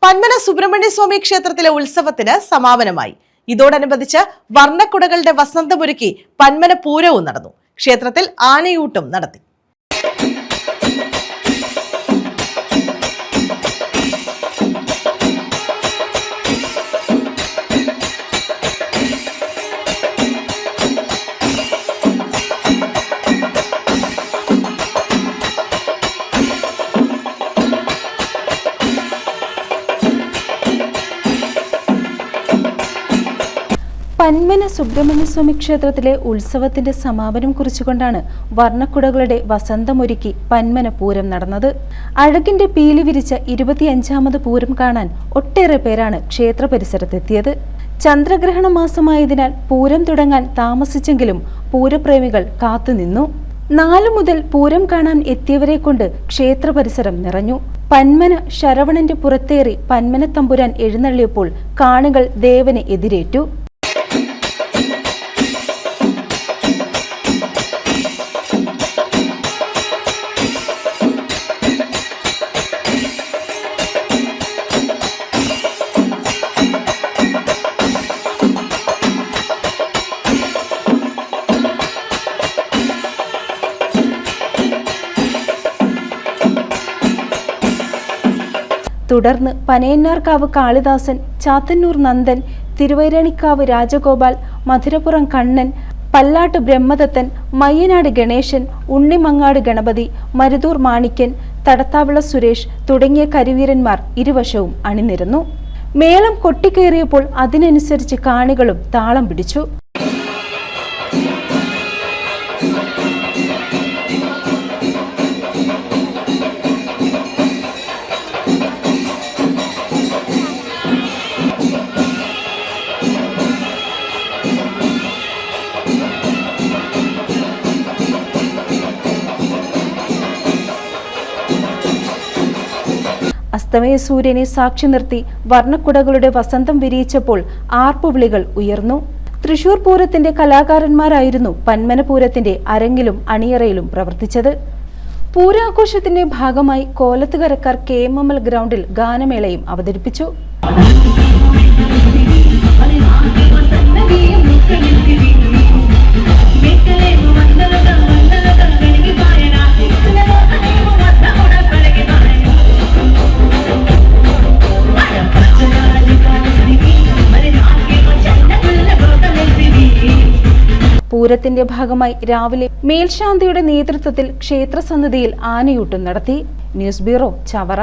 പന്മന സുബ്രഹ്മണ്യ സ്വാമി ക്ഷേത്രത്തിലെ ഉത്സവത്തിന് സമാപനമായി. ഇതോടനുബന്ധിച്ച് വർണ്ണക്കുടകളുടെ വസന്തമൊരുക്കി പന്മന പൂരവും നടന്നു. ക്ഷേത്രത്തിൽ ആനയൂട്ടും നടത്തി. പന്മന സുബ്രഹ്മണ്യസ്വാമി ക്ഷേത്രത്തിലെ ഉത്സവത്തിന്റെ സമാപനം കുറിച്ചുകൊണ്ടാണ് വർണ്ണക്കുടകളുടെ വസന്തമൊരുക്കി പന്മന പൂരം നടന്നത്. അഴകിന്റെ പീലി വിരിച്ച 25ാമത് പൂരം കാണാൻ ഒട്ടേറെ പേരാണ് ക്ഷേത്ര പരിസരത്തെത്തിയത്. ചന്ദ്രഗ്രഹണ മാസമായതിനാൽ പൂരം തുടങ്ങാൻ താമസിച്ചെങ്കിലും പൂരപ്രേമികൾ കാത്തുനിന്നു. 4 മുതൽ പൂരം കാണാൻ എത്തിയവരെ കൊണ്ട് ക്ഷേത്ര പരിസരം നിറഞ്ഞു. പന്മന ശരവണന്റെ പുറത്തേറി പന്മന തമ്പുരാൻ എഴുന്നള്ളിയപ്പോൾ കാണികൾ ദേവനെ എതിരേറ്റു. തുടർന്ന് പനയന്നാർക്കാവ് കാളിദാസൻ, ചാത്തന്നൂർ നന്ദൻ, തിരുവൈരാണിക്കാവ് രാജഗോപാൽ, മധുരപ്പുറം കണ്ണൻ, പല്ലാട്ട് ബ്രഹ്മദത്തൻ, മയ്യനാട് ഗണേശൻ, ഉണ്ണിമങ്ങാട് ഗണപതി, മരുതൂർ മാണിക്യൻ, തടത്താവിള സുരേഷ് തുടങ്ങിയ കരിവീരന്മാർ ഇരുവശവും അണിനിരന്നു. മേളം കൊട്ടിക്കേറിയപ്പോൾ അതിനനുസരിച്ച് കാണികളും താളം പിടിച്ചു. അസ്തമയ സൂര്യനെ സാക്ഷി നിർത്തി വർണ്ണക്കുടകളുടെ വസന്തം വിരിയിച്ചപ്പോൾ ആർപ്പുവിളികൾ ഉയർന്നു. തൃശൂർ പൂരത്തിന്റെ കലാകാരന്മാരായിരുന്നു പന്മന പൂരത്തിന്റെ അരങ്ങിലും അണിയറയിലും പ്രവർത്തിച്ചത്. പൂരാഘോഷത്തിന്റെ ഭാഗമായി കോലത്തുകരക്കാർ KMML ഗ്രൗണ്ടിൽ ഗാനമേളയും അവതരിപ്പിച്ചു. പൂരത്തിന്റെ ഭാഗമായി രാവിലെ മേൽശാന്തിയുടെ നേതൃത്വത്തിൽ ക്ഷേത്രസന്നിധിയിൽ ആനയൂട്ടും നടത്തി. News bureau, Chavara.